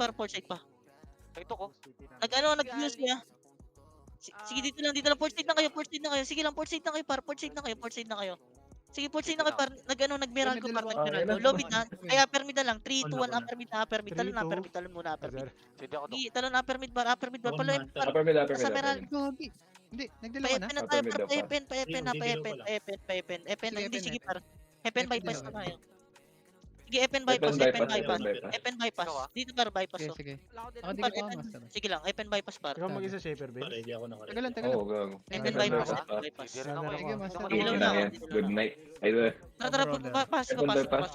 para port side pa. Ito ko. Nag-use niya. Sige, dito lang, port side na kayo, Sige lang, port side na kayo, port side na kayo. Sige, port side na kayo, para nag-meral ko, para nag-meral ko. Low mid na, kaya upper mid na lang, 3, 2, 1, upper mid, talon muna, upper mid. Hindi ako Sige, talon upper mid bar, palo MP bar. Upper mid. Sa meral. Hindi, nagdalawa na. Pa-epen na tayo, pa-epen na, hindi, sige par. Epen bypass na tayo. Sige, Epen bypass. Dito par bypass. Sige. Par, Ako di ko Epen. master. Sige lang, Epen bypass par. Ikaw mag-isa shaper, Ben? Ready ako na. Tagal lang. Oo, gago. Epen Epen bypass, bypass. Epen bypass. Hindi rin ako Sige, eh. master. Ilaw na ako. Good night. Idol. Tara, papasi ko, papasi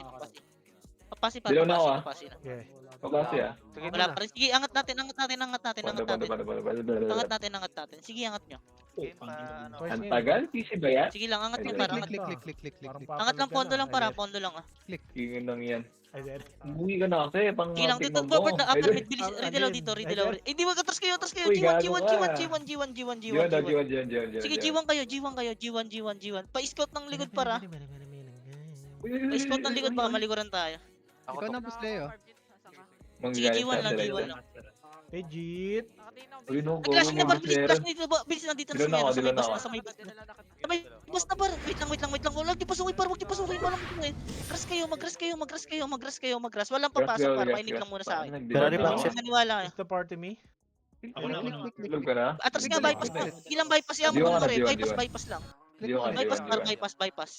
pa. Dilaw na ako, Papasi na. Okay. Pabasi ah. Sige, Wala pa rin. Sige, angat natin. Pando. Angat natin. Sige, angat nyo. Ang tagal, PC ba yan? Sige lang, angat nyo Ay, para. Click. Angat lang, pondo lang para, pondo lang ah. Tingin lang yan. Ay, there. Umuwi ka na kasi, pang Sige lang, dito, tingnan mo. forward na, upper Idol. mid, bilis. Ridilaw dito. Hindi mo, atras kayo. Uy, G1. Diyan. Sige, G1 kayo. Pa-scout ng likod para. Pa-scout ng likod baka maliguran tayo. Ako Ikaw to. na boss Leo. Sige, G1 lang. Legit. Uy, no, go. Flash na bar, bilis na dito Dilaw na ako, sa may dilaw na bus ako. na, sa may bus na. Sa may bus na bar. Wait lang. Huwag di pasukin, walang pasukin. Magras. Walang papasok para mainig lang muna sa akin. Ferrari Huwag kang maniwala kayo. Is the party me? Ako na. Tulog ka na? Atras nga, bypass lang. Ilang bypass yan Di mo ko na, rin. di ko na. Bypass lang. Di ko Bypass.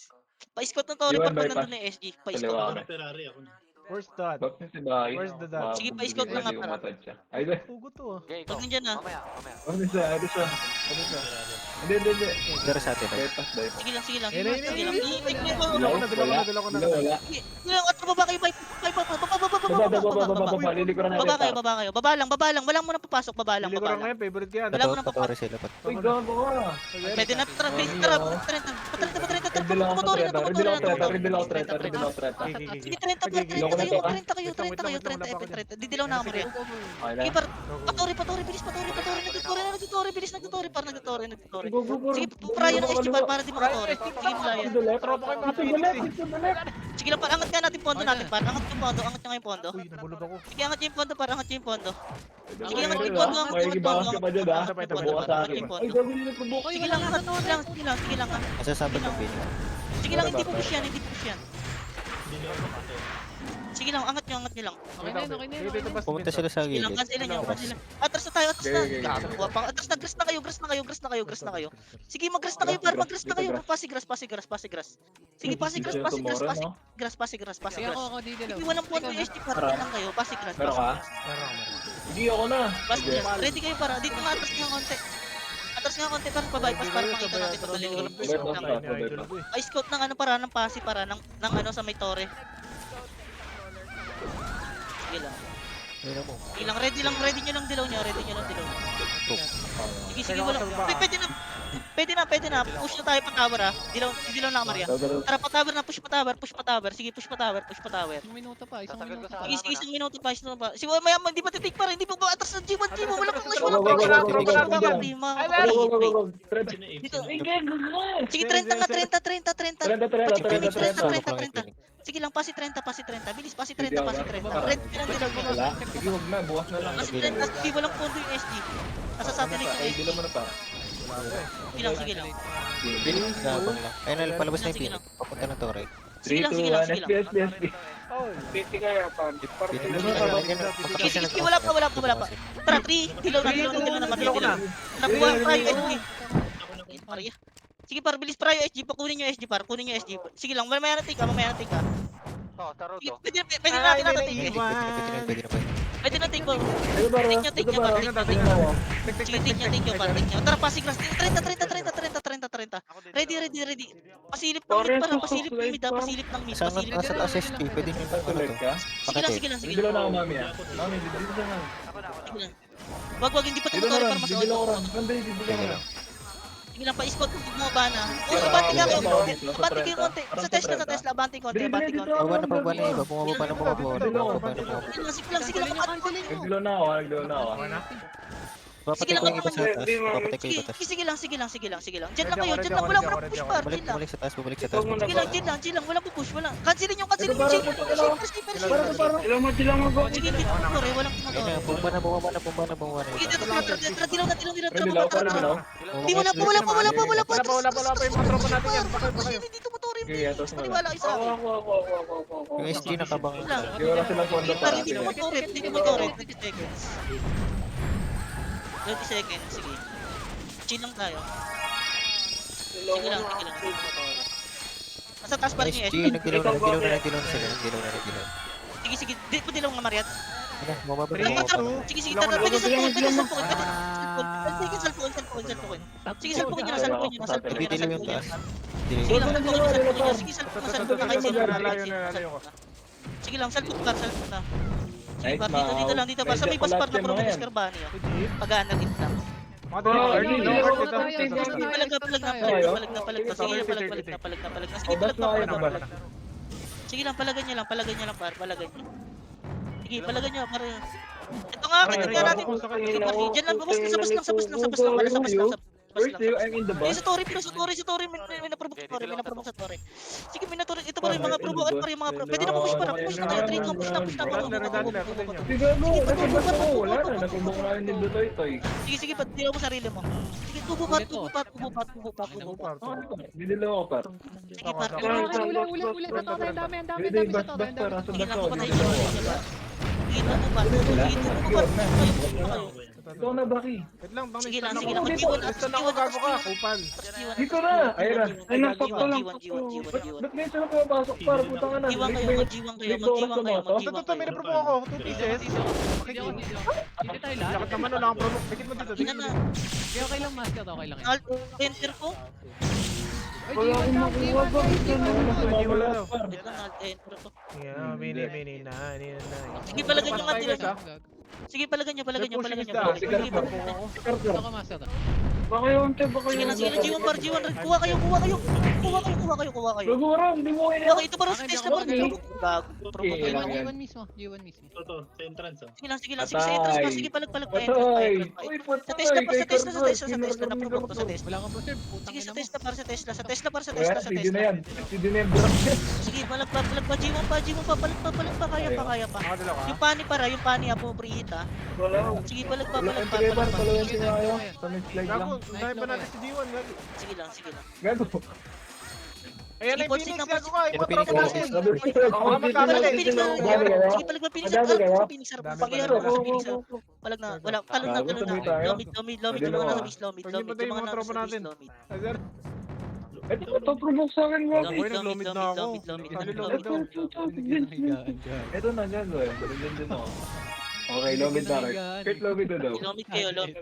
Pa-scout ng Tori Di ko par na pag bypass. nandun na yung SG. Kaliwa Pa-scout ka lang. na. Ferrari ako na. Where's that? Ba't yung si Bahay? Where's the dot? Sige, pa-scout lang nga para. Idol. Hugo to ah. Okay, ikaw. Huwag nandiyan na. Mamaya. Ano siya? Ferrari. Hindi. Pero sa atin, Bypass. Sige lang. Eh, Sige lang. Dila Dilaw ko na. wala. Sige lang, at baba kayo. Baba. Lilikuran na Baba kayo. Baba lang. Walang mo nang papasok. Baba lang. Lilikuran ngayon, favorite ko yan. Wala mo nang Patore sila. Uy, gago ka. Pwede na. Tara. Ridil ako, treta. Sige, 30 kayo. Didilaw na ako, Maria. Okay na. Sige, Patori, bilis. Nagtutori. Sige, prayo ng SG para di makatori. Sige, malayan. Tropa kayo mga Sige lang, angat nga natin pondo natin, par. Angat yung pondo. Uy, nabulog ako. Sige, angat yung pondo, par. Angat yung pondo. Sige, angat yung Idol, pondo. ah. Makikibawas ka pa dyan, ah. Bukas sa akin. Ay, gago nila pabuk. Sige lang, angat. Sige lang. Masasabi ng Bini. Sige lang, hindi push yan. Hindi na ako master. Sige lang, angat nyo lang. Okay na yun. Dito basta Pumunta sila sa Sige lang, gilid. cancel nyo. Atras na tayo. Okay. Atras na, grass na kayo. Sige, mag-grass na kayo, par. Pasigras. Sige, pasigras. Sige ako didilaw. Sige, walang pondo yung SG, par. Lang kayo, pasigras. Meron ka? Hindi ako na. Ready kayo para. Dito nga, atras nga konti. Para pa-bypass para makita natin pagdalilig ng push lang. Pa-scout ng ng pasi para ng sa may tore. Sige lang. Ayun mo. Ready nyo lang dilaw nyo. Sige, wala. Pwede na. Push na tayo pa tower ah. Dilaw na Maria. Tara pa tower na, push pa tower. Sige, push pa tower. Isang minuto pa. Sige, isang minuto pa. Sige, maya hindi pa titik para, hindi pa atras ng G1 team. Wala pang flash, Go, go, go. Dito. Sige, 30 nga, 30. Sige lang, pasi 30. Bilis, pasi 30. Red ka lang dilaw nyo. Wala. Sige, huwag na. Bukas na lang. Pasi 30, sige, walang pondo yung SG. Nasa satellite yung Ay, SG. dilaw mo na pa. Sige lang. Bini, nabang lang. Ayun na, palabas na yung Sige Bini. lang. Papunta ng Tore. 3, 2, 1, SB. Sige, wala pa. Tara, 3, dilaw na. Tara, buwan, prayo, SG. Maria. Sige, par, bilis prayo, SG. Kunin nyo SG. Sige lang, mamaya na take ka. Oh, taro Sige, to. pwede natin natin take. Pwede na. Pwede na take ko. Take nyo, par. Sige, take nyo, par. Tara, pasigras. 30. Ready. Pasilip ng mid, para. Pasilip ng mid. Sa taas ST, pwede nyo pa Tuloy ka? Sige lang. Dilaw na ako, mami. Mami, dito ka na. Sige lang. Wag, hindi pa Dito tumutori na para rin. mas Dito ako rin. Dito ka na. Sige lang, pa-scout kung bumaba na. Abante ka kayo. Abante kayo konti. Sa Tesla, abante konti. Bumaba na iba. Bumaba na. Sige lang, Nagdilaw na ako. Papatay ko yung iba sa taas. Papatay ko yung Sige, iba taas. sige lang. Diyan lang Ready kayo, ako, diyan ready lang. ako, Walang ready push ako, par, Balik, diyan lang. balik sa taas, balik sa Ito taas. muna Sige lang, diyan lang. Walang push, walang. Cancelin yung shape. Ilang mo, Sige, dito mo kore, walang Ayun na, tumagawa. bomba na, bomba na, bomba na, bomba na. Sige, dito dilaw. Ready lang, para na. Hindi, wala pa. Wala pa yung mga tropa natin yan. Baka yun. Dito mo Tori. Okay, atos na. Maniwala kayo sa akin. Yung SG nakabang. Lang. Di wala silang pondo Par, para hindi mo Tori. 20 seconds. 20 seconds, sige. Chill lang tayo. Sige lang. Nasa taas pa rin yung SG, SG. nagdilaw na sila. Nagdilaw na. Sige. Di pa dilaw nga Mariat. Ano, bumaba na, 3, bumaba. 2, Sige, pwede salpukin. Sige, salpukin nyo na. Nagdidilaw yung taas. Dilaw. Sige lang, salpukin na. Sige, salpuk na. Kahit sino. Nalalayo ko. Sige lang, salpuk na. Sige Nice, pa, dito lang. Sa may paspar na promo ng Scarbani. Pag-aana kita. Mga dalawa, early, no? Earth ito. Palag na. Sige, palag na. Sige, palag na. Sige lang, palagan nyo lang, par. Palagan nyo. Sige, palagan nyo, par. Ito nga, kita nga natin. Sige, par. Diyan lang, sabas lang. First day, I'm in the bus. Sa Tori, may naprovoke sa Tori. Sige, may naprovoke. Ito pa rin mga provoke at pa rin mga provoke. Pwede na push pa na. Push na tayo, trade na, push na. Sige, no, nagpabot ako. Wala na, nagpabot na yung nindo toy. Sige, patira mo sarili mo. Sige, tubupat. Dinilo ako, par. Sige, par. Ulit. Ang dami Hindi, sa bas, to. bas, par. Asan Sige ba lang, to? papatay nyo. Sige, tubupat. Ito na, Baki. Wait lang, bang Sige lang. Basta na ako gago ka, kupal. Dito na. Ayun na. Ay, nasakto lang. G1. Ba't ngayon sila pumapasok, par? Putang ka na. G1 kayo. Ito, may naprovoke ako. 2 pieces. Hindi tayo lahat. Lakad naman, wala kang provoke. Dikit mo dito, Ina dikit na. mo. Hindi okay lang master to, okay lang yan. Alt enter ko. Ay, Wala akong makuha, bakit ka na G1 sumawala, daw. par? Ito na, alt enter ko. Yeah, mini na. Sige, palagan nyo nga Patay, din. guys, ha? Sige, palagan nyo. May push Sige, list daw. sige. Sige, naprovoke ako. Ito ka master to. Baka yun, te, baka Sige yun. lang, G1 par, G1. Kuha kayo. Siguro, hindi mo kaya. Okay, ito pa rin sa test na par. Gago. Okay, lang yan. G1 mismo. Ito, sa entrance, oh. Sige lang. Sige, sa entrance pa. Sige, palag. Patay. Uy, patay. Sa test na. Naprovoke ko sa test. Wala kang preserve. Putang Sige, ina sa mo. test na par, sa test na. Kaya, CD na yan. CD na yan, bro. Sige, palag pa. G1 pa. Palag pa. Kaya pa. Mga dalawa. Yung pani po, preheat ha. Wala. Sige, palag pa. Wala, sige, par. Palawan siya kayo. Sa next slide lang. Gago, dahil pa natin si G1, gago. Sige lang. Gago. Ayan Sige, na yung Phoenix, gago ka. Yung mga Phoenix, tropa natin. Ako, Palag pa Phoenix na. Sige, palag pa Phoenix na. Phoenix na. Dami Pag-iyan pala. mo, Phoenix na. Palag na. Wala, talon na. Lomid. Yung mga nasa base, lomid. Pag ipatay yung mga tropa natin. Azar. Ito, provoke sa akin, gago. Uy, naglomid na ako. Kalilomid daw. Ito na, gago eh. Ganyan din ako. Okay, lomid na rin. Kurt, lomid na daw. Lomid kayo, lomid.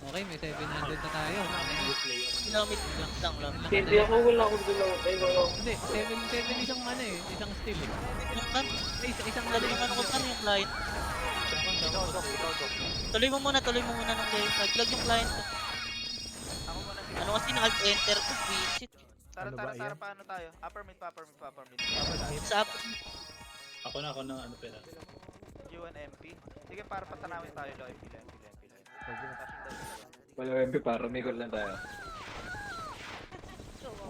Okay, may 700 na tayo. Lomid lang. Hindi ako, wala akong dalawa. Ay, wala. Hindi, 7 isang ano eh. Isang steal eh. Yung kan, Isang lalo yung ano ko kan yung client. Tuloy mo muna ng client. Nag-log yung client ko. Ano kasi nag-enter ko, visit. Ano ba yan? paano tayo? Upper mid. Sa Ako na, ano pera. G1 MP. Sige, para patanawin tayo, low MP. Wala MP, para umikot lang tayo.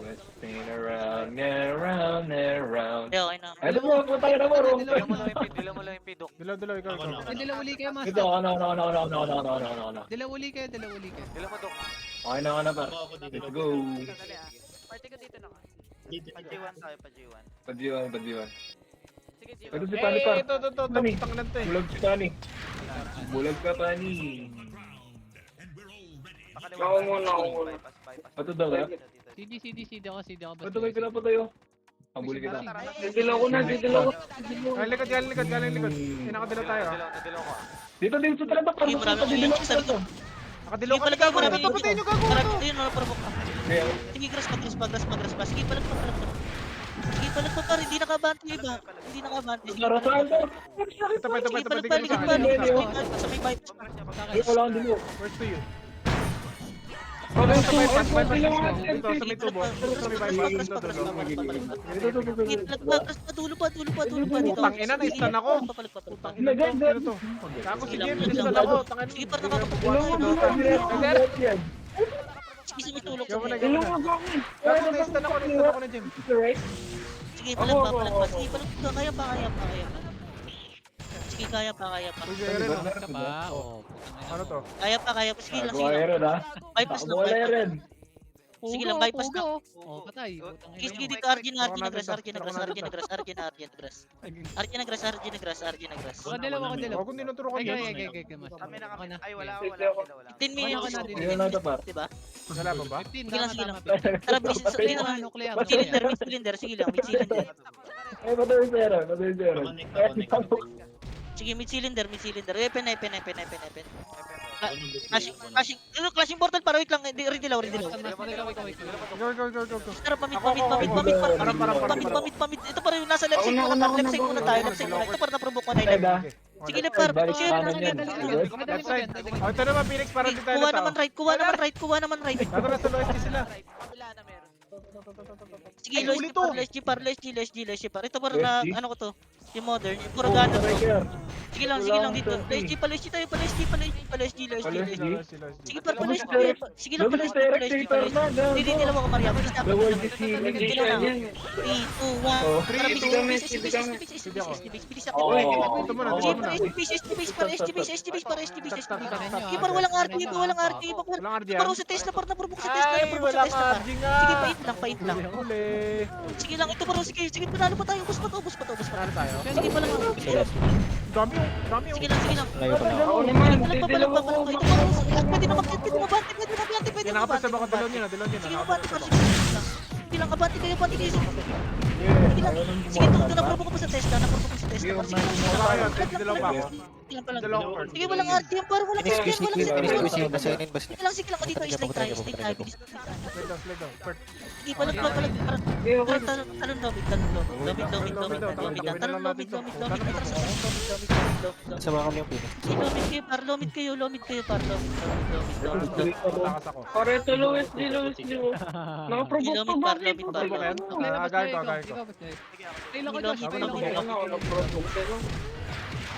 Let's spin around and around and around. Hindi, okay na. Ay, ito mo, puta ka naman, wrong Dilaw mo lang MP, Dok. Dilaw, ikaw. Ako na. Ay, dalawa uli kayo, Ito, master. ano. Dalawa uli kayo. Dilaw mo, Dok. Okay na, par. Ako dito. Let's go. Dali ah. Party ko dito na ka. Dito. Pa G1 tayo, pa G1. Padiwan. Sige, G1. Ito si Pani, par. Ito. Tapang lang to eh. Bulag si Pani. Bulag ka, Pani. Ako muna. Bypass. Ito daw, ha? CD ako. Ito kayo pinapatay, oh. Ang buli kita. Dilaw ko na. Galing likod. Nakadilaw tayo ah. Nadilaw ko ah. Dito din sa talaga, par. Hindi, marami Padidilaw sa likod. Nakadilaw ka na Sige, gago. palag pa, Patay nyo gago. Ayun, provoke ka. Sige, grass pa. Sige, palag pa. Sige, palag pa, hindi nakabante yung iba. Hindi nakabante. Sige, Para saan, par? Ito pa. Sige, palag pa, Tingnan likod sa pa. akin. Sa may bypass. Ay, wala akong dilo. First to you. Sa may pass mo. Dito sa may tubo. Dito sa may bypass. Dito, Pras dito. pa. Sige, pras pa, dulo pa dito. Putang ina, na-stun ako. Papalag. Putang ina to. Sino to? Ako si Jim, na-stun ako. Tangin. Sige, par nakakapagpuan Wala tayo. ko dito. Sige, sumutulog Gago na, sa gago na. Gago, na-stun ako na Jim. Sige, palag pa. Sige, palag pa. Kaya pa. Sige, kaya pa. Uy, Eren, oh. Ka ba? Oo. Ano to? Kaya pa. Sige lang. Aero na. Bypass lang. Wala rin. Sige lang, bypass na. Oo, patay. Putang ina Sige mo. dito, Arjun nagras. Ako dalawa. Huwag kong tinuturo ko Ay, Jim. mas. Kami na Ako kami. na. Ay, wala. 10 million. Wala ka na din. Ayun na ito, par. Diba? Wala pa ba? 15 Sige lang, ka sige tama, lang. 15. Tara, bisis. Dito Mga na. nuclear. Mid-cylinder. Sige lang, mid-cylinder. Ay, patay zero. Sige, mid-cylinder. Epen. Ako nung Clashing portal para wait lang. Ridilaw. Go. Tara, pamit. Ako. Ito para yung nasa left side muna tayo. Left side muna. Ito para na-provoke ko na yung left. Sige, left par. Balik Sige, kanan yan. Left side. Oh, ito naman, Phoenix, para di tayo kuha natao. naman right. Gago na sa low SG sila. Sige, Ay, Lois uli G to. par. Ito para na, SG? ano ko to, yung modern, yung puro gano to. Striker. Sige lang dito. Lois G tayo, Lois G. Sige par, Lois G. Sige lang, Lobis Lois direct G. saver na. Hindi dalawa ko, Maria. Bilis na. The world is healing. Bilis na. 3, 2, 1. Oh. Tara, bilis. Bilis na. Ito muna, Sige, ito muna. para Sige, par, walang RT. Walang RD Para yan. sa test na, par, na-provoke sa Ay, test walang na, par. RD nga. Sige, pait lang. Uli. Sige lang, ito bro, sige, panalo pa tayo, bus pa to. Ano tayo? Sige pa lang. Dami yung. Sige lang. Layo pa na. Ako naman. Palag pa. Ito bro, pwede na mabante. Yan, nakapasa ba ko? Dalon yun. Sige, mabante pa. Sige lang, abante kayo. Sige lang. Sige, ito na-provoke ko pa sa test na. Sige Wala kayo. Dalaw pa ako. Dalaw ko. Sige, walang RT yan, par, walang Phoenix, RT yan, Phoenix, walang Phoenix, RT yan. Phoenix, Phoenix, Phoenix. Sige lang, o dito, slide tayo. Slide down. Pert. Sige, palag. Talon lobit. Sa mga kami yung Phoenix. Lomit kayo, par. Takas ako. Pareto Luis D. Nakaprovoke Lomit, pa par, bakit? lomit, par. Ano ba yan? Gagawin ko. Kailan ko, Josh? Ako Kailan ko, Josh?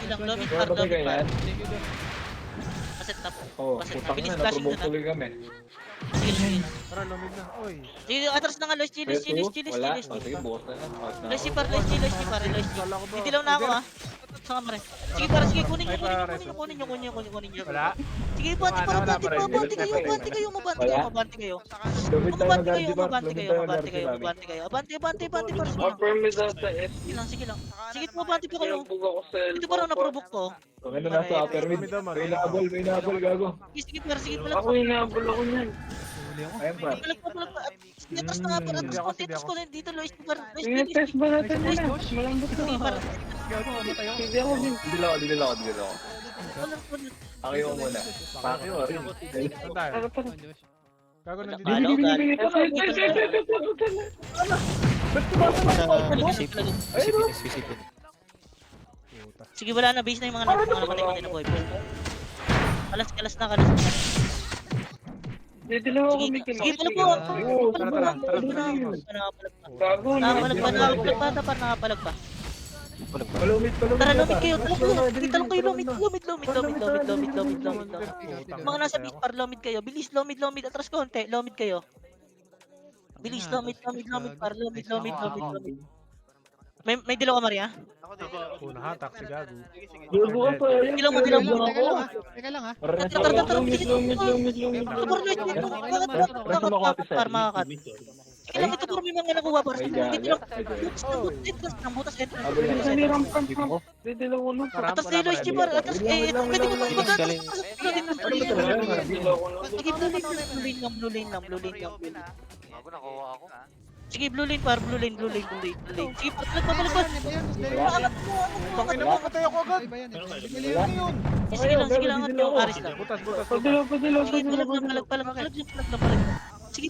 Ilang lomit, Kaya par, ba lomit, par. ganyan? Paset na po. Oh, Paset na. putang Bilis na. flashing Naprovoke na. tuloy kami. Sige. Tara, lumid na. Oy. Sige, atras na nga, Lois G. Wala. Oh, sige, bukas na lang. Lois G, par. Kala ko ba? Didilaw na ako, ha. Saka mare. Sige, para, sige, kunin nyo. Wala. Sige, bante kayo. Mabante kayo. Lobit tayo Abante kayo. Abante, par. Affirm is at the F. Sige lang. Sige, mabante pa kayo. Buga ko sa Ito parang na-provoke ko. Ano na sa upper mid. May nahabol, gago. Sige, par, sige, Ako inaabol ako niyan. Ayun pa. palag pa. Sige, atras na nga, par. Atras ko dito, Lois G, par. Test ba natin muna? Malambot Sige, na. par. Hindi ako din. Dilo ako. Pakyo muna. Pakyo rin. Saan tayo? Tara, tara. Gago na dito. Balo, Sa Phoenix, Phoenix. Sige, wala na. Base na yung mga namatay na boy. Kalas na. Didilaw ako may Sige, palag po. Tara. Gago na. Nakapalag pa. Palumit. Tara, lomit kayo. Talong kayo, lomit. Mga nasa base par, lomit kayo. Bilis, lomit. Atras konti, lomit kayo. Bilis, lomit, par, lomit. May dilaw ka, Maria? Ako dito. Una hatak si Gago. Gago ka pa. Dilaw mo. Teka lang, ha? Ito makakat. Sige lang, ito puro may mga nakuha par. Dito lang. Butas entrance. Didilaw ko na. Atas na yung Lois G, par. Atas, ito pwede mo Phoenix, galing. Didilaw ko na. Sige, blue lane lang. Bago nakuha ako. Sige, blue lane par, blue lane. Sige, palag pa. Bakit naman patay ako agad? Iba yan, Pero eh. kaya- Sige lang, angat yung Aris lang. Butas. Padilaw. Sige, palag. Sige,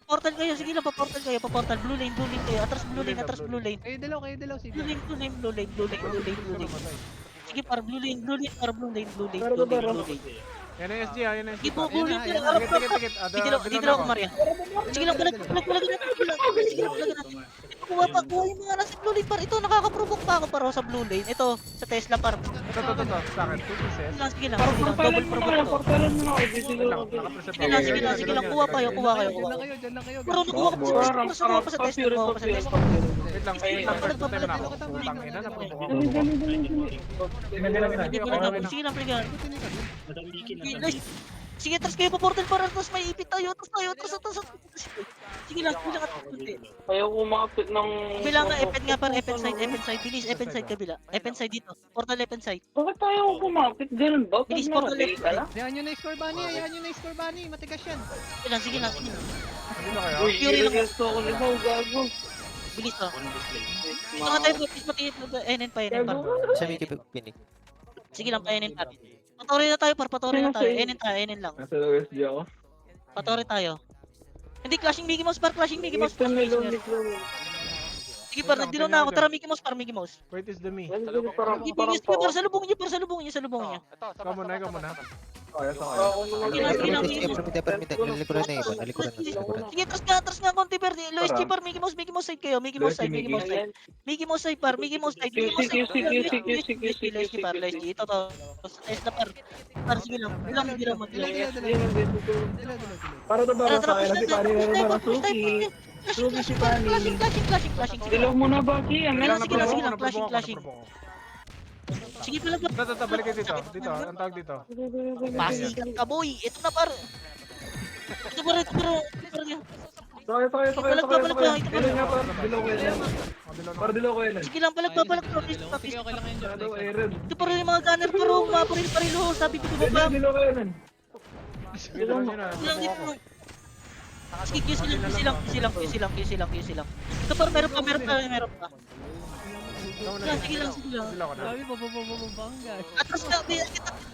portal kayo, sige lang, pa-portal kayo. Blue lane kayo. Atras blue lane. Kayo dalaw, sige. Blue lane. Sige, par blue lane. Yan ang SG ah, yan ang SG. Ibubulin Ayan na, ko ayan lang. na. Tikit, tikit, tikit. Dito lang ako, Maria. Sige lang, palag natin. Sige lang, palag natin. Kuha yung mga nasa blue lane par. Ito, nakaka-provoke pa ako paro sa blue lane. Ito, sa Tesla par. Ito, sa akin, 2 pieces. Sige lang. Portalan Double mo na provoke kayo, to. portalan mo na kayo. Wait Didilo lang, ako. nakapreset Sige lang, sige lang, sige lang. Kuha kayo, kuha kayo, Dyan kuha lang kayo. kayo, dyan lang kayo. Pero kuha ka pa sa Tesla. Parang Kuha ka sa Tesla. Wait lang, Ay, first time na ako. Putang ina, napupo ako. Dali, dali, dali, dali. Hindi pa rin. Sige lang, palag. Madami leakin Sige, na. guys. Sige, tapos kayo pa portal para tapos may ipit tayo. Tapos. Sige lang, sige lang. Ayaw ko makapit ng... Kabila nga, Epen nga par, Epen side. Bilis, Epen side kabila. Epen side dito. Portal Epen side. Bakit ayaw ko kumapit? Ganun ba? Pag Bilis, portal nakatay ka lang? Hayaan nyo na score bunny, hayaan nyo na score bunny. Matigas yan. Sige lang. Dito kayo. Uy, Fury lang. i-request ako nito, gago. Bilis to. Ako ng best lane. Ito nga tayo, bilis matipid. Enen pa, enen par. Sa may pinik. Sige lang, pa enen par. Patore na tayo par, patore na tayo. Enen lang. Nasa OSG ako. Patore tayo. Hindi, clashing Mickey Mouse par, clashing Mickey Mouse. Gusto nila nito. Sige par, nagdilaw na ako. Tara, Mickey Mouse par, Mickey Mouse. Wait is the me. Parang Sige, bilis par, salubungin niyo. Ikaw muna. Kaya sa kaya. Ako naman. Sige lang, sige lang. Nalikuran na iba. Nalikuran na. Sige, tras nga konti par. Lois G par, Mickey Mouse side kayo. Mickey Mouse side. Mickey Mouse side par, Mickey Mouse side. Sige, Lois G par, Lois G. Ito to. Test na par. Par, sige lang. Hindi lang mag-delay. Dila. Para to para sa akin. Kasi pari na naman ang suki. Suki si Pani. Clashing. Dilaw mo na, Baki. Ang Sige lang, meron sige pa. lang. Clashing. Sige pala par. Ito, balik dito. Dito, ang tawag dito. Pasikan ka boy. Ito na par. Ito par. Sakay. Balik pa. Ilan nga para dilaw ko yan. Para dilaw ko yan. Sige lang, balik pa. Sige, okay lang yan dyan. Ano, Aaron. Ito pa rin yung mga gunner pero maparil-parilo. Sabi ko diba pa? Dilaw ko yan. Dilaw nyo na. Ilang napupo dito. ako. Sige, QC lang. Ito pa, meron pa. Ikaw muna. Sige lang. Dilaw ko na. Sabi, bababababangga. Atras na,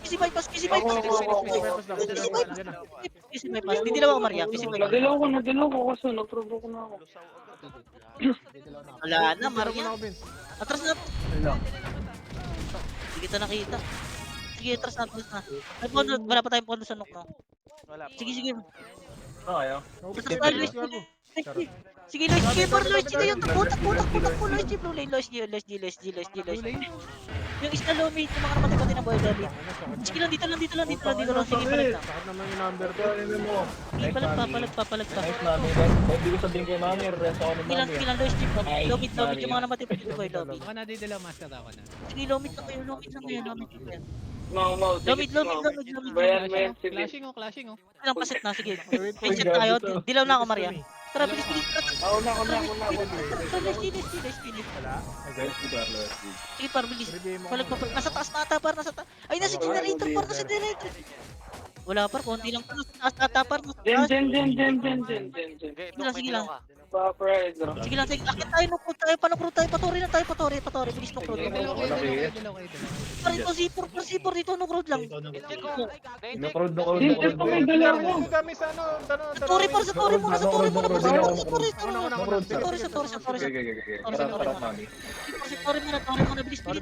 QC bypass. Tapos lang, dyan na. QC bypass. Hindi dilaw ako, Maria. QC bypass. Nadilaw ko kasi nag-provoke na ako. Wala na, Dilaw mo Maria. na ako, Vince. Atras na. Hindi kita nakita. Sige, atras na. May pondo, wala pa tayong pondo sa nok, no? Sige. Kaya. Basta tayo, Lois G. Sige, Lois G, par Lois G kayo. Putak po, Lois G, blue lane. Lois G. Blue lane. Yung isla low mate, yung mga namatay na boy lobby. Sige lang, dito lang. Sige, palag lang. Sakit naman yung number to. Ano mo? Sige, palag pa. Nice mami. Hindi ko sabihin kay mami. Rest ako ng mami. Sige lang, Lois G. Low mid, yung mga namatay na boy lobby. Baka nadidilaw, master ako na. Sige, low mid lang kayo. Mau. Lomid. Bayan. Sige. Clashing oh. Ilang paset na, sige. May set tayo. Dilaw na ako, Maria. Tara, bilis. Ako na. Lois G. Wala. Guys, di ba? OSG. Sige, par, bilis. Review mo. Palag. Nasa taas na ata, par. Ay, nasa generator. Wala, par. Konti lang. Nasa taas ata, par. Jen. Sige lang. Pedro. Sige lang, akit tayo, nukrut tayo, panukrut tayo, paturi, bilis nukrut. Dilaw kayo. Parito, C4 dito, nukrut lang. Nakrod. Jen, may dala ko. Kami sa ano, Tori, sa tori. Okay. Tara, mami. Tori muna, bilis. Sige,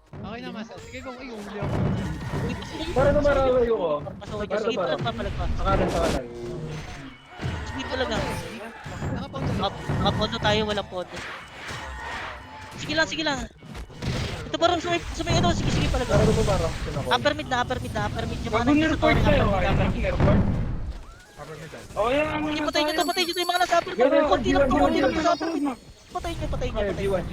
Okay na, master. Sige, kung huli ako. Para na maraway ko. Sige, palag pa. Sakalan. Sige, palag lang. Nakapondo. Nakapondo tayo, walang pondo. Sige lang. Ito parang sumay ito, sige, palag Para lang. to parang sinako. Upper mid na. Yung mga Bago nasa report tori, tayo. upper mid. Airport. Oh, yan. Sige, patay nyo to, yung mga nasa upper mid. Konti lang to sa upper mid. Patay nyo. G1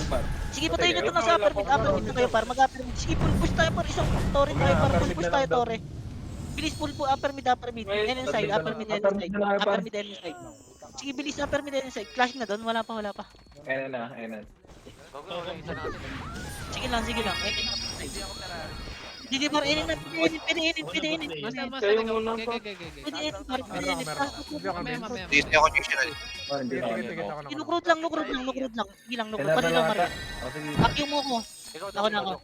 par. Sige, patayin nyo ito nasa upper mid na kayo par, mag-upper mid. Sige, full push tayo par, isang tore tayo par, full push tayo tore. Bilis, full upper mid, and inside, upper mid, and inside. Sige, bilis, upper mid, and inside. Clashing na doon, wala pa. Ayan na. Sige lang. Hindi par, pwede Master, Kayo muna pa. Pwede par. Mamaya. Oh, hindi na. Nukrod lang. Sige lang, pati lang Maria. Sige. Akyo mo ko. Ako na ako.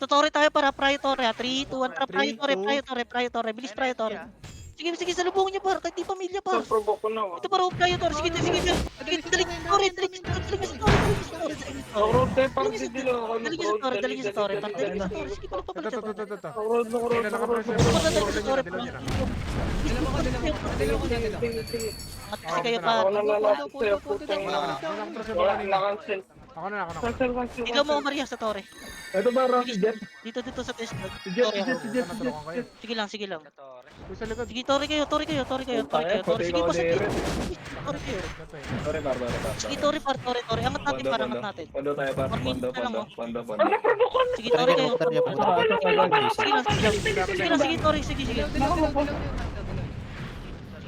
Tutore tayo para prior tore, 3, 2, 1, prior tore. Bilis prior tore. Sige, sige, salubungin niyo par, kahit di pamilya par. Provoke ko na. Ito par, huwag tayo tor. Sige, sige, sige. Sige, dali sa tore, dali sa tore, dali sa tore, dali sa tore, dali sa tore. Road tayo, parang didilo ako. Dali niyo sa tore, dali niyo sa tore, par, dali niyo sa tore. Sige, pala pabalik sa tore. Road. Punta tayo sa tore, par. Kasi kayo par. Ako nalalapit sa'yo, putang ina. Wala, na-cancel. Ako na. Cancel. Ikaw mo, Maria, sa tore. Ito ba, Rocky Jet? Dito sa test. Si Jet, Tore si ako. Jet, si Jet. Sige lang, sige lang. Uy, sa likod. Sige, tore kayo. Tore kayo. Sige, pasok. Tore kayo. Sorry, par. Sige, tore par, tore. Angat natin, par, angat natin. Pondo tayo, par. Pondo. Sige, tore kayo. Motor niya po. Sige lang, sige, tore, sige.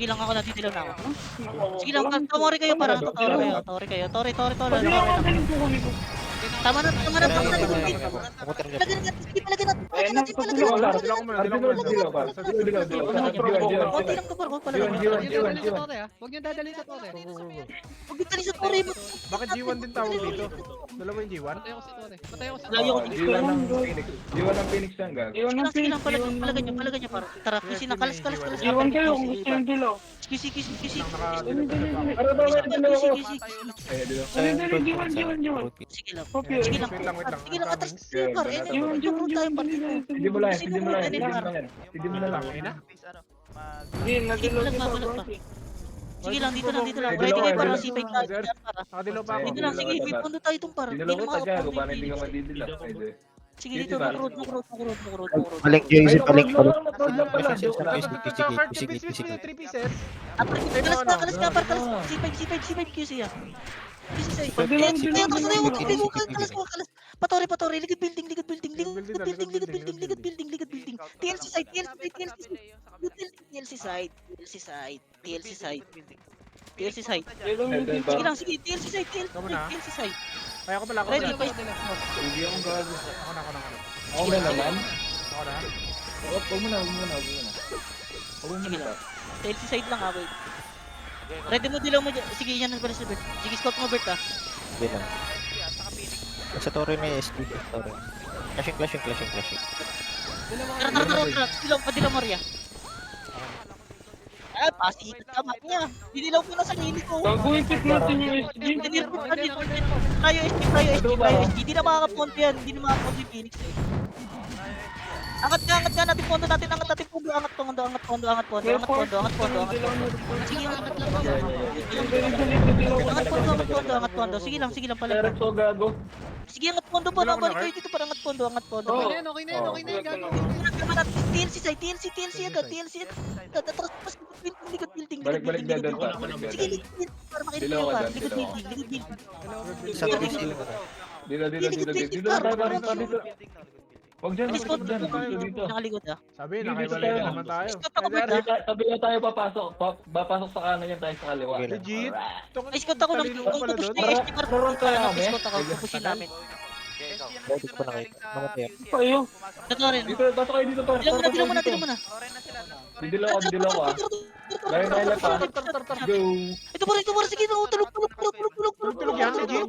Sige lang, ako natitilaw na ako. Sige lang, tumori kayo, para tore kayo. Tore. Tama na. Motor niya po. Sige, palagyan natin. Dila ko muna. Konti lang to, par, huwag palagyan. Huwag niyo dadalhin sa tore. Huwag yung tali sa tore mo. Bakit G1 din tawag dito? Dalawa yung G1? Patay ako sa tore. Patay ako sa Layo tore. ko. Diwan ng Phoenix yan, gag. Sige lang, palagyan niyo, par. Tara, kasi na, kalas. Iwan kayo, kung gusto yung dilaw. Kisi. Ano ba, dalawa ko? Kisi. Ay, dito. Diwan. Sige lang. Okay, Sige lang. wait lang. Sige lang, atras tayo, par. Yung tayo, par. Hindi mo lang, hindi mo lang. Ina? Hindi, nadilaw Sige kita, lang, bro. Sige lang, dito lang. Ready kayo para C5 tayo. Para. Nakadilaw pa ako. Dito lang, sige, wait, pundo tayo itong para. Hindi Dinalo na ko taga, makakapag para hindi ka madidila. Sige, dito, makurot. Balik JC, balik. Sige, 3 pieces. Kalas ka, par. C5, QC ah. QC kalas. Patore, likod building. TLC side. Sige lang, sige, TLC side. Kaya ko pala ako. Ready, Ako pa. Hindi akong gago. na. Ako na naman. Ako na. Huwag mo na. TLC side lang ah, wait. Ready mo dilaw mo dyan. Sige, yan na pala si Bert. Sige, scout mo Bert ah. Hindi lang. Sa tore may SD. Tore. Clashing. Tara. Dilaw Maria. Pasikat ka niya. Dinilaw ko na sa sarili ko. Gagawin pit natin yung SD. Tayo SG. Hindi na makakapunto yan. Hindi na makakapunto yung Phoenix eh. Angat nga natin pondo natin. Angat pondo. Sige, angat lang. Angat pondo. Sige lang pala. Pero so gago. Sige, angat pondo po. Balik kayo dito para angat pondo. Okay na yan. Gago. TLC agad. Tapos likod building. Balik dadan pa. Sige, likod para makita Dilaw nyo ka pa. dyan, Likod dilaw. building. Sa TC lang. Dito. Huwag dyan, Alis huwag dyan. Dito. Nakalikod ah. Sabi, nakaiwalay na naman tayo. Scout ako Bert ah. Sabi na tayo papasok. Papasok sa kanan yan tayo sa kaliwa. Okay lang. Legit? Ay, scout ako. Talino ka pala Pupush doon? na yung SG para scout ako. Pupushin namin. Balik ko nakita. Namatay ako. Kayo. Ito rin. Dito, pasok kayo dito pa. Dilaw mo na. Didilaw ako. Layo pa. Go. Ito pa rin. Sige, tulog. Tulog yan, legit?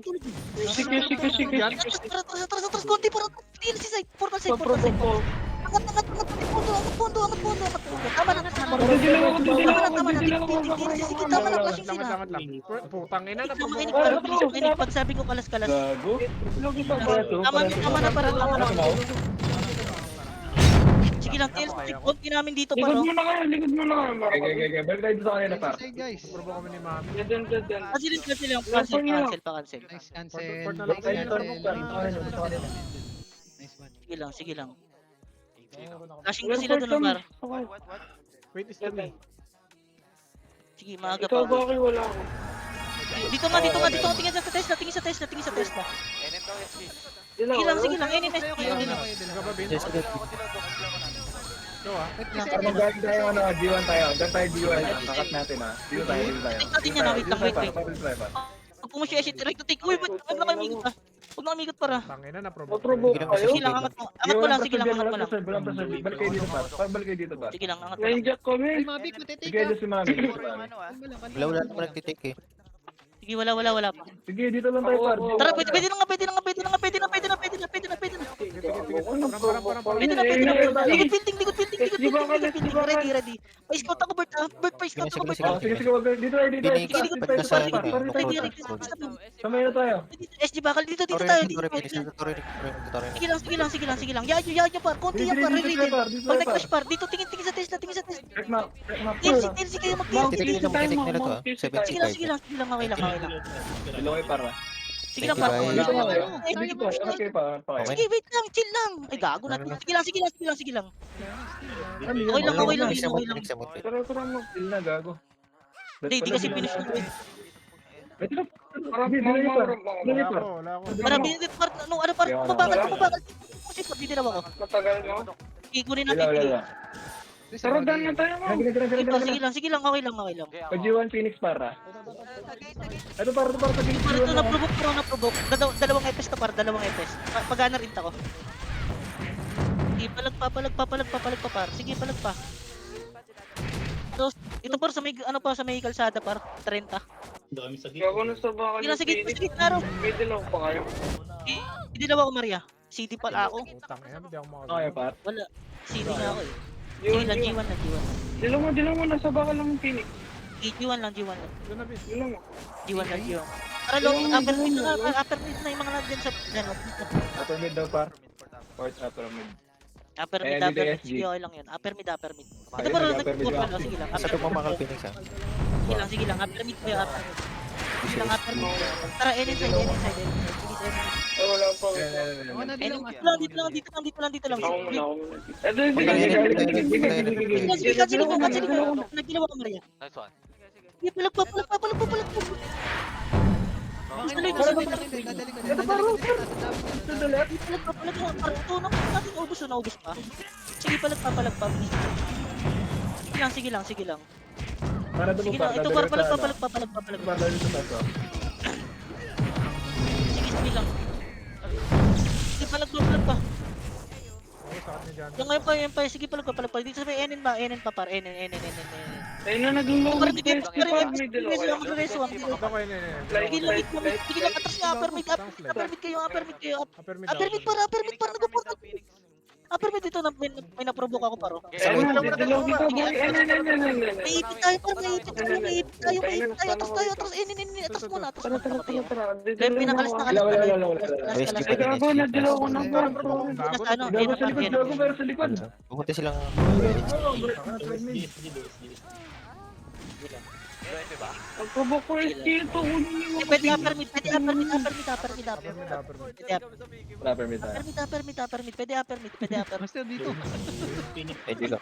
Sige. Tara, konti para TLC side. Portal side. Provoke ko. Angat pondo. Tama na. Didilaw ako. Sige, tama na. Flashing sila. Langat lang. Putang ina na. Makinig. Pag sabi ko kalas. Gago. Tama na para. Sige lang, TLC. Konti namin dito para. Likod mo na kayo. Okay. Balik tayo dito sa kanina pa. Side guys. Provoke kami ni Mami. Dadan. Cancel lang. Cancel. Nice cancel. Port na lang Balik tayo dito sa kanina. Nice one. Sige lang. Flashing ko sila doon, par. Wait, is to me. Sige, maaga Ikaw pa. ba kayo wala ako? Dito nga. Tingin sa test na. Dilaw. Sige lang. Kayo, dilaw. Nagkababin? JC, Ikaw ah. Pag magaling tayo, G1 tayo. Diyan tayo G1. Kakat natin Dito tayo. Natin yan, wait lang. Try pa. Pag pumusya si direct to take. Uy, wag na kayo umikot ah. Huwag na umikot para. Tangina na provoke. Provoke kayo. Sige lang, angat mo. Angat mo lang. Walang preserve. Balik kayo dito pa. Balik kayo dito pa. Sige lang, angat mo lang. Nainjak kami. Ay, Mavic, matitake Sige, ka. dito si Mami. Wala naman nagtitake eh. Sige, wala pa. Sige, dito lang tayo par. Tara, pwede na. pwede na, pwede na. Pwede Pwede na, pwede na. Eh, Likod building. Ready. Pa-scout ako, Bert, ha? Bert, pa-scout ako, Bert. Sige, wag. Dito tayo, dito tayo. Phoenix, Dito pagka tayo, sa dito tayo. Samay na tayo. SG bakal, dito Torre, tayo. Torre, Phoenix, Torre. Sige lang. Yayo par, konti yan par, Dito ready. tayo, dito Pag tayo. nag-crash par, dito tingin sa test. Check map. TLC kayo Titik mag-TLC. nila to, 75. Sige lang, okay lang. Ilongay para. Sige lang, Thank par. you, Dito bye. kayo. Dito kayo. Okay pa. Okay. Sige, wait lang, chill lang. Ay, gago na. Sige lang. Okay lang. Phoenix naman, Phoenix naman. Tara mo. Chill na, gago. Hindi kasi finish na. Ito na. Marami na yun par. Dali par. Marami par, par, mabagal. Kasi par, dito na ako. Matagal mo. Ikunin Wala, natin. wala. Tara, daan na tayo, ma'am. Sige lang, okay lang. Pag-G1 Phoenix para. Ito para sa Par, G1 ito na-provoke. Dalawang epes to par, dalawang epes. Pag-ana rin ako. Sige, palag pa par. Sige, palag pa. So, ito par sa may, sa may kalsada par, 30. Dami sa Gago na sa bakal. Sige lang, sa gitna ro. May dilaw pa kayo. Hindi na ako Maria. City pala ako. Okay par. Wala. City nga ako eh. Sige lang, G1 lang. Dilaw mo. Nasa bakal lang yung Phoenix. G1 lang. Dilaw mo. G1 lang. Para upper mid na yung mga nandyan sa, Upper mid daw par. Fourth upper mid. upper mid. DSG. Sige, okay lang yun. Upper mid. Ito Ayun, para nag-upper mid nag-upper ako. lang. Sige lang, Sa tumamakal Phoenix ha. Sige lang. Upper mid kayo, upper mid. Sige lang, upper mid. Tara, inside. Ay, wala pa. Dito lang. Ako muna. Ito, Sige, nagdilaw ako Maria. Nice one. Sige, palag pa. Palag pa. Naubos pa. Sige, palag pa. Sige lang. Para doon Sige par. lang, ito par, palag pa. Par dali sa taso. Sige lang. Sige, palag pa. Yung ngayon pa, sige palag pa. Dito sa may NN pa par, NN. Ayun na, naglulong. Parang may May dilaw kayo. Sige lang, atras nga, upper mid kayo. Upper mid para nag-upper. Upper mid dito, may na-provoke ako paro. Ayun na, dilaw dito, boy. May ipit tayo, atras, atras muna. Tara. Lem, pinakalas na Wala. Ay, gago, nagdilaw ko na ba? Gago sa likod, gago pero sa likod. Pumunta silang Pag-provoke ko yung skill to, kunin niyo. Pwede upper mid. Upper mid. Pwede upper mid. Basta dito. pwede ka.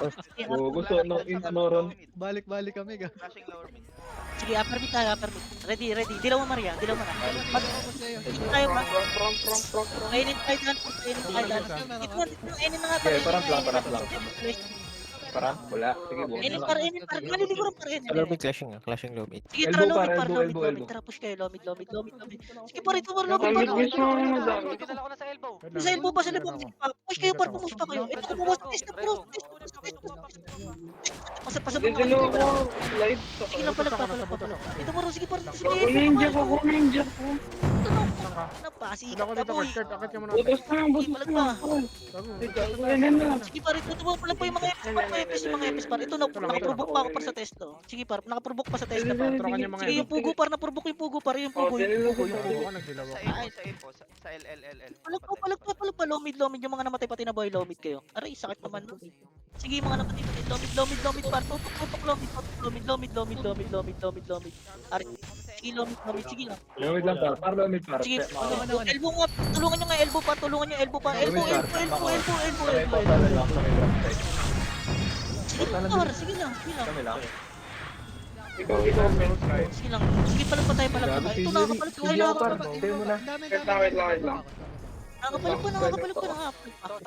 Gusto noron. Balik kami ga. Flashing lower mid. Sige, upper mid. Ready. Dilaw mo Maria, Pag tayo pa. Kainin tayo dyan. Dito na nga. Okay, parang plan. Para? Wala. Sige, buo. Enin para. Maliliguran para Enin. Low mid clashing low mid. Sige, tara Elbow, lomid. elbow. Tara, push kayo, lomid. Sige, par, ito par, lomid. Damit gusto mo na dami. Dinala ko na sa elbow. Sa elbow pa sila pumunta pa. Push kayo, par, pumus pa kayo. Ito, pumus. Test. Pasok. Dilaw ko, live. Sige lang, palag pa. Ito, par, sige, par. Ninja ko. Napasikat na, boy. Butos na. Ayun na. Sige, par, ito, palag pa yung mga epis, par. Ito, nakaprovoke pa ako par sa test, to. Sige, par, nakaprovoke pa sa test na, par. Sige, yung pugo, par, naprovoke yung pugo, par. Yung pugo. Sa info, sa LLLL. Palag pa, lomid, yung mga namatay pati na boy, lomid kayo. Aray, sakit naman. Sige, mga namatay pati, lomid, par. Tutok, lomid. Aray, sige, lomid, sige lang. Lomid lang par. Par lomid par. Sige, elbow nga, tulungan nyo nga elbow pa. Elbow. Sige lang. Kami lang. Ikaw. Sige lang. Sige, palag pa tayo. Ito, nakakapalag pa. Tayo mo na. Wait lang. Nakakapalag pa.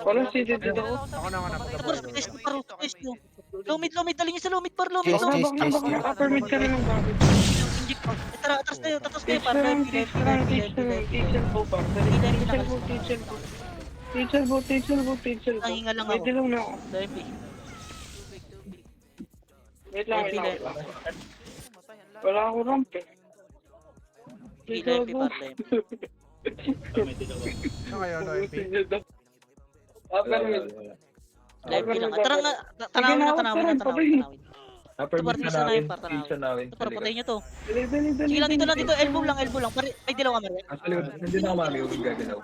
Wala si dito. Lomid, dali nyo sa lomid, par. Chase. Upper mid ka na ng bakit. Inject pa. Tara, atras kayo, par. Teacher boot. Nahinga lang May ako. dilaw na ako. Lempi. Wait lang. Wala ako ramp eh. Lempi, par. May dilaw. Ano kayo, no, MP? Pyramid. Live lang. Tara nga, tanawin na, tanawin. Upper Ito, mid parang na isa na namin. yun, parang Isa namin. Ito, para patayin nyo to. Dali, dali, dali. Sige lang, dito lang, dito. Elbow lang. Ay, dilaw ka, Maria. Sa likod. Nandiyan ako mami. Huwag gagalaw.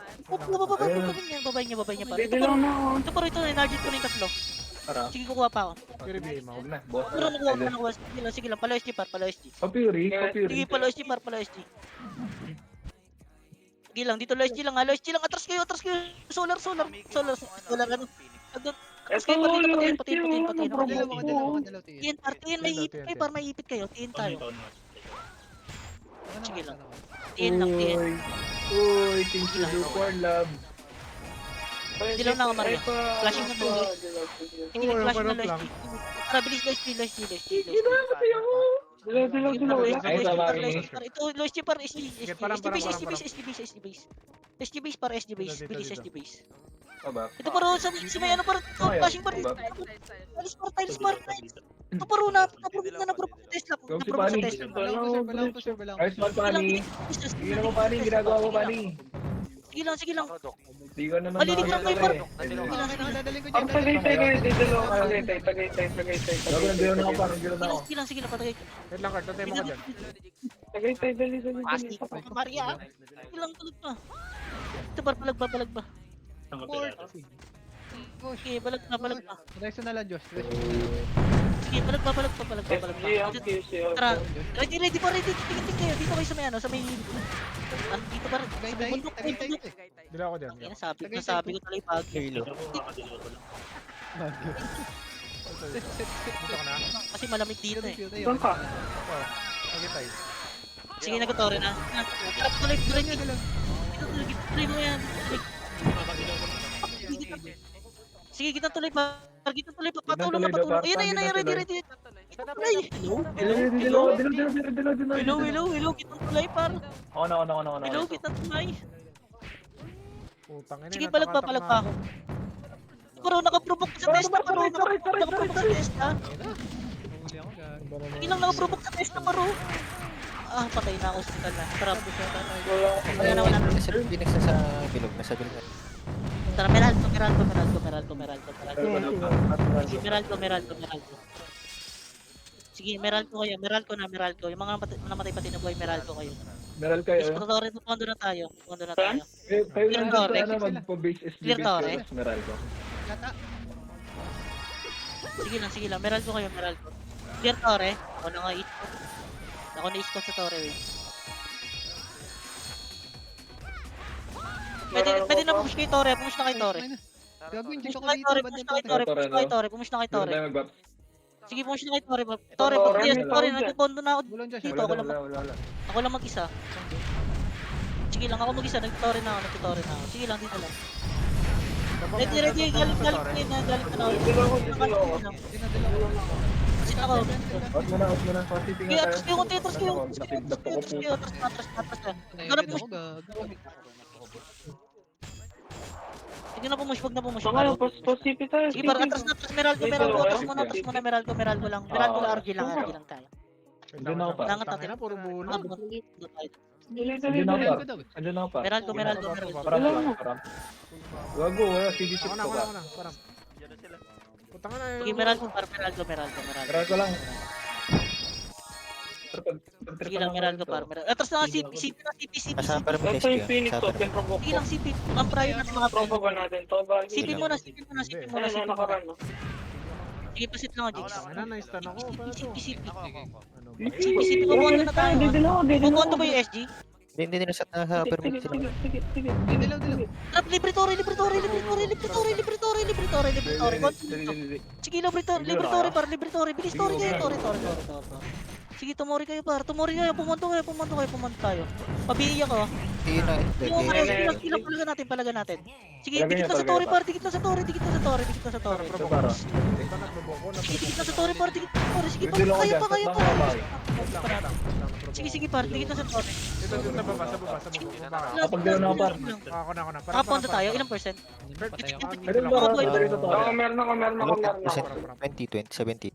Babay niya, pare. Dito lang na ako. Ito, pare, ito. Energy ko na yung tatlo. Para. Sige, kukuha pa ako. Fury BA mo. Huwag na. Boss. Pero nakuha. Sige lang, palo SG, par, palo SG. Papuri. Papuri. Sige, palo SG, par, palo SG. Sige lang, dito lo SG lang, halo SG lang. Atras kayo. Solar, ano. Atras kayo, patiin. Dalawa ka, dalawa. Tiin, may ipit kayo, par, may ipit kayo. Tiin tayo. Sige lang. Tiin. Uy, things to do for love. Dilaw na ako, Maria. Flashing na to. Sige, Oo, flash na parang lo lang. SG. Tara, bilis lo SG. Ay, sa mami. Ito, lo SG par SG. Sige, parang. SG base para SG base. Bilis SG base. Aba. Ito paro sa may ano par flashing par. Tiles par. Ito paro na-approve na Tesla. Go si Na-approve sa Pani. Tesla. Bala ko. Ayos man, Pani. Sige naman, Pani. Ginagawa mo, Pani. Sige lang. Di ko naman Malilig lang kayo, par. Dadaling ko Ang dyan. tagay-tagay, dito lang ako. Tagay-tagay. Gago, nandiyan ako, par. Nandiyan ako. Sige lang, patay. Wait lang, Kurt. Tatay mo ka dyan. Tagay-tagay, dali. Pasti pa Maria. Sige lang, tulog pa. Ito par palag ba. Ang kapirata. Okay, balag pa. Resto na lang, Josh. Sige, palag pa. SG, ang QC. Tara, ready pa. Tingin kayo. Dito kayo sa may ano, sa may... Dito pa rin. Sa may bundok. Dila ako dyan. Yan, nasabi ko tuloy pag. Halo. Nakakadilaw ko lang. Dito ka na. Kasi malamig dito eh. Doon ka. Sige tayo. Sige, nagtore na. Tuloy nyo. Tuloy mo yan. Nakakadilaw ko lang. Sige, kita tuloy pa. Patulong na. Ayun, ready. Hello, kita tuloy par. Ako na. Hello, kita tuloy. Putang ina. Sige, palag pa. Pero nakaprovoke sa testa, nakaprovoke sa testa. Sige lang, nakaprovoke sa testa, paro. Patay na ako sa na. Tara, wala na. Nasa Phoenix na sa bilog. Nasa bilog na. Tara, Meralco. Sige, Meralco kayo. Yung mga namatay pati na boy, Meralco kayo. Meral kayo. Explorer, pondo na tayo. Kayo Clear na Torre. sana magpo-base SG Clear base Torre. pero Meral ko. Sige lang. Meralco kayo. Clear Torre. Ako na nga iskot. Ako na iskot sa Torre, wait. Pwede na push kay Torre. Push na kay Torre. Gagawin, dyan Push ako na kay dito. Torre. Push na kay Torre. Meron tayo mag-bap. Sige, push na kay Torre. Torre, nagpondo na ako. Bulon dyan, Dito, Wala. ako lang mag-isa. Sige lang, ako mag-isa. Nag-Torre na ako. Sige lang, dito lang. Ready. Galit na ako. Kasi ako. Out mo na. Positive Kaya, nga atras tayo. kayo. Nakipidap ako po. Atras. Naiibig ako, gagawin. Sige na pumush, wag na pumush. Baka yung positive tayo. Sige, para atras na, Meralco. Atras muna, Meralco lang. Meralco lang, RG lang tayo. Andun ako pa. Langat Tangina, natin. puro bulo. Dali. Andun ako Ayun pa. ko daw. Andun ako pa. Meralco. Param. Gago, wala. CD chip Ako ko ba? na. Parang. Diyan na sila. Putang ina. Sige, Meralco. Meral ko lang. Sige lang, Meralco. Atras na nga, CP. Nasa permit Ito yung SG. Phoenix Sa to. permit. Pinrovoke Sige ko. lang, CP. Ang prior natin mga Tropa ba natin? To ba? CP muna. Ano na nakaraan, no? Sige, pasit lang ako, Jigs. Tangina, na-stun ako. Paano to? CP. Ako. Ano ba? CP, pumunta na tayo. Pumunta ba yung SG? Hindi nasa permit sila. Sige. Dilaw. Trap, Libratory. Sige, Libratory, bilis, Tori kayo, Tori. Sige, tumori kayo, pumunta tayo. Pabiiyak ako. Hindi na. Ilang palaga natin. Sige, dikit na sa Tori, dikit na sa Tori. Para. Ito nagbobo ko. Dikit na sa Tori, Sige, Dilo ko dyan. kayo. Sige. Sige, dikit na sa Tori. Ito sa baba. Kapag gano'n ako par. Ako na. Nakapunta tayo, ilang percent? Patay ako. Meron ba? Meron Ako, meron ako. 20, 17.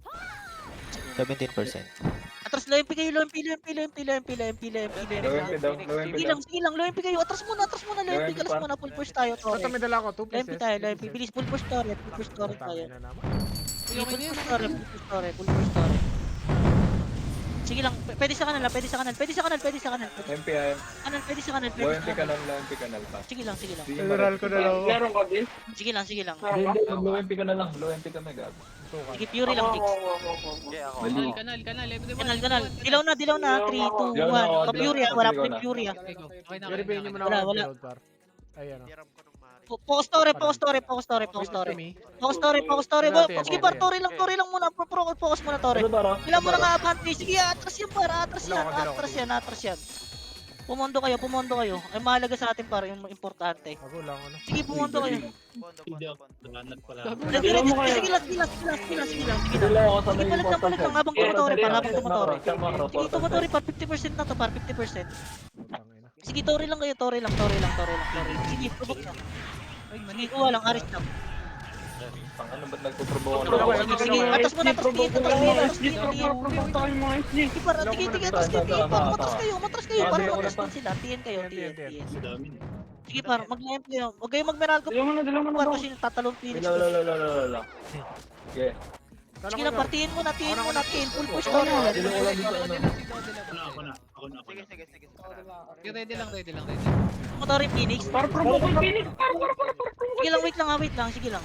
17%. Atras, low MP kayo, low MP, low MP, low MP, low MP, low MP, low MP, low Low MP. MP daw, low MP Sige daw. lang, sige lang, low MP kayo. Atras muna, low MP. Kalas muna, full push tayo, Ito Tore. may dala ko, 2 Low MP pieces. tayo, low MP. Bilis, full push Tore, full push Tore tayo. Tangina naman. Sige, full push Tore, full push Tore, full push Tore. Sige lang, pwede sa kanal, pwede sa kanal, pwede sa kanal, pwede sa kanal. MP ay. Kanal, pwede sa kanal, Low pwede MP sa kanal. kanal, low MP kanal pa. Sige lang, sige lang. Di General ko na lang. Meron ka din? Sige lang, sige lang. Hindi, low MP ka na lang. Low MP ka na gab. Sige, Fury lang, Jigs. Okay, ako. Mali. Kanal. Dilaw na. 3, 2, 1. Pa-Fury ah, wala pa rin Fury ah. Verify niyo muna Wala, ako wala. ng par. Ayan o. Focus Tore. Focus Tore. Sige, par, Tore lang muna. Focus muna, Tore. Ano ba? Wala mo na nga advantage. Sige, atras yan, par. Atras yan. Pumondo kayo. Ay, mahalaga sa atin, par, yung importante. Ako lang ano. Sige, pumondo kayo. Hindi ako. Dahanap pala. Sige lang. Wala ako sa may Balik important lang, habang tumotore, par, habang tumotore. Siya macro, Sige, tumotore, par, 50% na to, par, 50%. Tangina. Sige, Tore lang kayo, Tore lang. Sige, provoke na. Sige, kuha lang, aris lang. Pang ano ba't nagpo-provoke Ano ba? ako? Sige, atas mo na, atas tingin. Mga Sige, para, tingin, atas tingin. Para, matras kayo. Para, Ah, matras sila. Tingin kayo. Ang dami. Sige, para, mag-lamp kayo. Huwag kayong mag-meralco. Dala mo na. Par, kasi tatalong Phoenix. Wala. Okay. Sige lang, partihin mo na. Full push Ako Tore. na, dito ko lang dito. Ako na. Sige. Ready lang. Tore, Phoenix. Par provoke yung Phoenix. Sige lang, wait lang. Sige lang.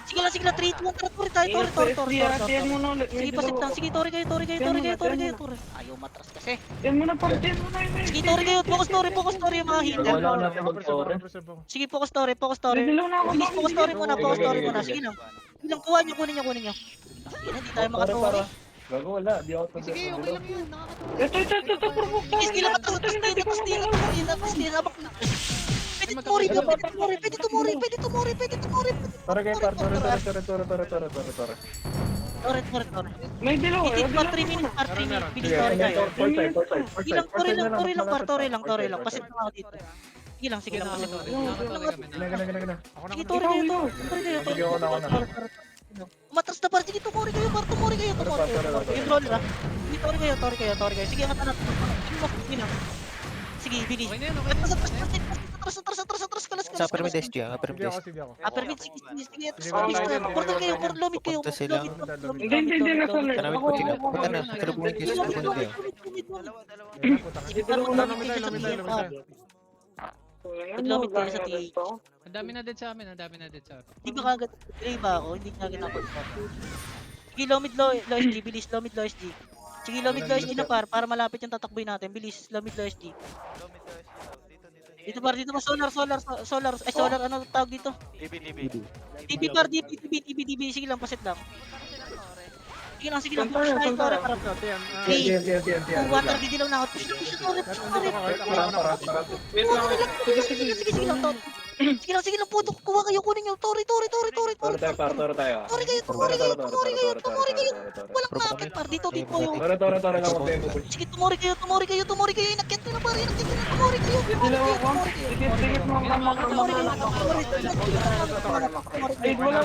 Sige lang. 3, 2, 1, Tore tayo. Tore. Tiyan mo na ulit. Sige, pasit lang. Sige, Tore kayo. Ayaw matras kasi. Tiyan mo na par. Tiyan mo na yun. Sige, Tore kayo. Focus Tore yung mga healer. Wala na Ako Tore. preserve ako. Sige, focus Tore. Dilaw na ako. Bilis, focus Tore muna. Okay. Sige lang. Kuha nyo. Sige na, hindi tayo makatuwa. Gago wala, di ako Sige, okay lang yun. Ito, provoke. Sige lang, atras din. Pwede tumuri. Tara kayo, Tore. Tore. May dilaw. Titit pa 3 minutes. Bilis Tore kayo. Sige lang, Tore lang. Pasit na ako dito. Sige lang, pasit. Gana. Ako na. Sige, Tore kayo. Sige, ako na. Umatras na par. Sige, tumuri kayo. Yung roller ah. Sige, Tore kayo. Sige, angat. Sige lang. Sige, bilis. Okay na yun. Atras, kalas. Sa pyramid SG, upper Hindi mid ako, SG. sige ako. Upper mid, sige. Sige, tayo. Portal kayo, lomit kayo. Punta sila. Hindi na sa Tanawid po sila. Punta na. Pero bumalik kayo sa punta kayo. Sige, pero lomit kayo sa TF. Naglomit kayo sa TF. Ang dami na dead sa amin. Hindi ba kagad, delay ba ako? Hindi kagad ako. Sige, lomit low SG, bilis, lomit low SG. Sige, lomit low SG na para malapit yung tatakboy natin. Bilis, lomit low SG. Dito par, dito pa solar, ano tawag dito? DB par, DB, sige lang, pasit lang. Sige lang, push tayo, Tore, para to. 3, 2, 1, didilaw na ako. Push na, Tore. Sige lang, puto, kuha kayo, kunin nyo. Tore. Tore tayo. Tumori kayo. Walang nakakit par, dito yung. Tore lang ako tempo. Sige, tumori kayo. Inakyat nyo na par, tumori kayo. Dilaw ako. Dikit mo ang Ay, wala.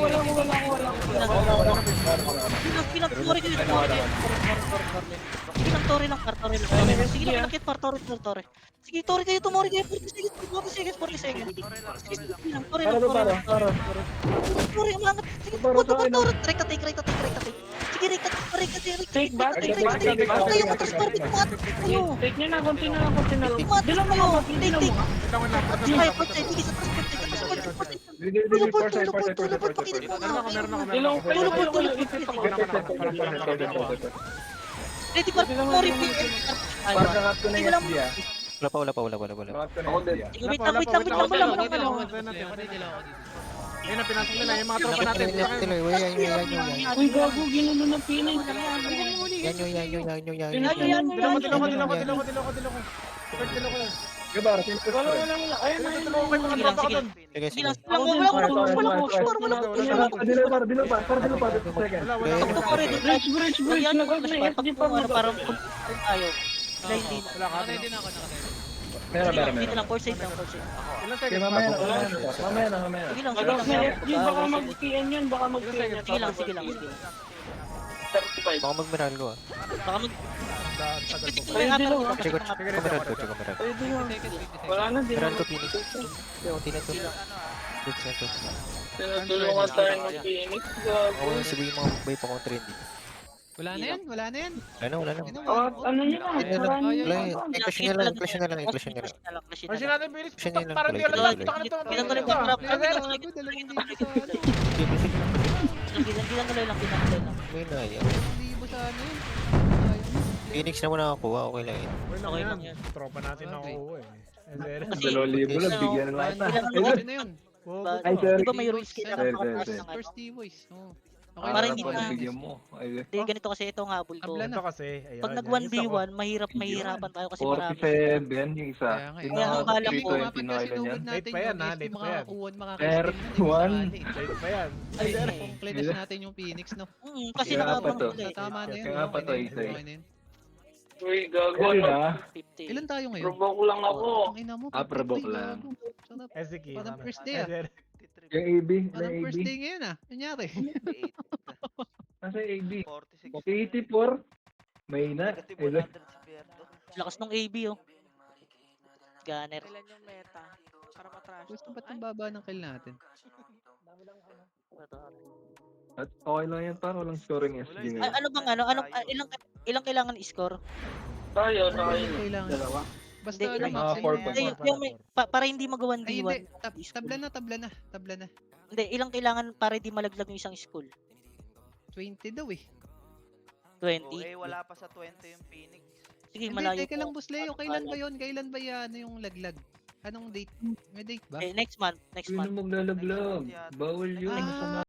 Tumori kayo. Tore lang. Sige lang, inakyat par, Tore. Sige, Tore kayo, tumori kayo. 40 seconds. Tore lang. Tore, umangat. Sige, puto par, Tore. Rekta take. Sige, rekta. Take back. Kayo, matras par, umangat kayo. Take niya na, konti na. Umangat Dilaw kayo. mo. Take. Bitawan na. Atras tayo, portay. Sige, atras, portay. Dilaw kayo. Ready par, tumori. Parang ko na yung SG ah. Wala pa. Ako din. Wait lang. Ayun na, pinasok nila yung mga tropa natin. Uy, gago, ginulo na Phoenix. Dilaw ko. Gabar, simple. Wala. Ayun na, Tulungan ko yung mga tropa ko dun. Sige lang, wala ko. Dilaw par. Second. Bridge, nag-out na SG pa mo. Parang tayo. Hindi na. Wala ka. Ready na ako. Meron. Dito lang, force save. Ilan Okay, seconds? mamaya. Sige lang. Nag-out na SG, baka mag-PN yun, baka mag-PN. Sige lang. 35. Baka mag-miral ko ah. Baka mag... Tagal Check ko. ko yung upper ko. Check ko, Check ko check ko miral ko, check ko miral. Pwede na. 50 seconds, 50 Wala seconds. na, di Miral na. ko, Phoenix. Yung tinito. Ano Goods na to. Tinutulungan tayo ng Phoenix. Gago. Ako yung sabihin mga bay pa kontra hindi. Wala na yan, wala na yan. Wala na. Ano yun ah? Ayun na lang. Marami Wala yun. yun. Clash nyo lang, clash nyo lang, clash nyo lang. Kasi natin Phoenix. Kasi yun lang Parang pala, di alam ituloy. lahat. Taka nito. Pinatuloy Phoenix mo. ah. Player Pero, gago, dalawang libo sa ano. Kinatuloy lang, kinatuloy lang. May na yan. Dalawang libo sa ano yun. Phoenix na mo nakakuha, okay lang yun. Okay lang yan. Tropa natin nakukuha eh. Kasi, 2,000 lang, bigyan na lang kita. Ano na yun? Ay, sorry. di ba may rules Ano? kailangan Sir, makataas sir, ng ano? First D-Voice. Oo. Para Para hindi hindi na- bigyan mo. Ay, Hindi, ganito kasi ito ang habol ko. Abla na. Ito kasi. Ayan, Pag nag yan. Isa ko. 1v1, mahirapan tayo kasi marami. 47 yung isa. Kaya nga eh. Yung Kaya ang balak ko, 320 na kailan yan. Late pa yan, ha? Late pa yan. Fair one. Late pa yan. Ay, kung players natin yung Phoenix, no? Kasi Kaya nakabang pa to. sila eh. Tama na yan. Kaya nga pa okay to, na yun, isa eh. okay na yun. Uy, gago. Ayun ano? ah. 50. Ilan tayo ngayon? Provoke lang ako. Ang ina mo, Ah, 53, provoke lang. gago. Sarap. SDK. Parang first day, ah. Yung AB, may Parang first AB. day ngayon ah. Nangyari. Nasa AB. 46. 84. May na. Negative Ayun. 100 si Berto. Lakas nung AB oh. Gunner. Kailan yung meta? Para matrash Gusto to. ba't ang baba ng kill natin? At okay lang yan, para walang scoring SG Ay, ngayon. ano bang ano? Ilang kailangan i-score? Tayo, Ano tayo. yung kailangan? Dalawa. Basta Hindi, ano, ilang- maximum four yan. point. Hindi, yung may, para hindi magawan Ay, D1. hindi. Tabla na, tabla na. Tabla na. Hindi, ilang kailangan para di malaglag yung isang school? 20 daw eh. 20. Okay, wala pa sa 20 yung Phoenix. Sige, Hindi, malayo. teka lang, Boss Leo. Kailan ba yun? Kailan ba yan? Ano yung laglag? Anong date? May date ba? Next month. Next Sino month. maglalaglag? Next month yata. Bawal yun. Ah, Masama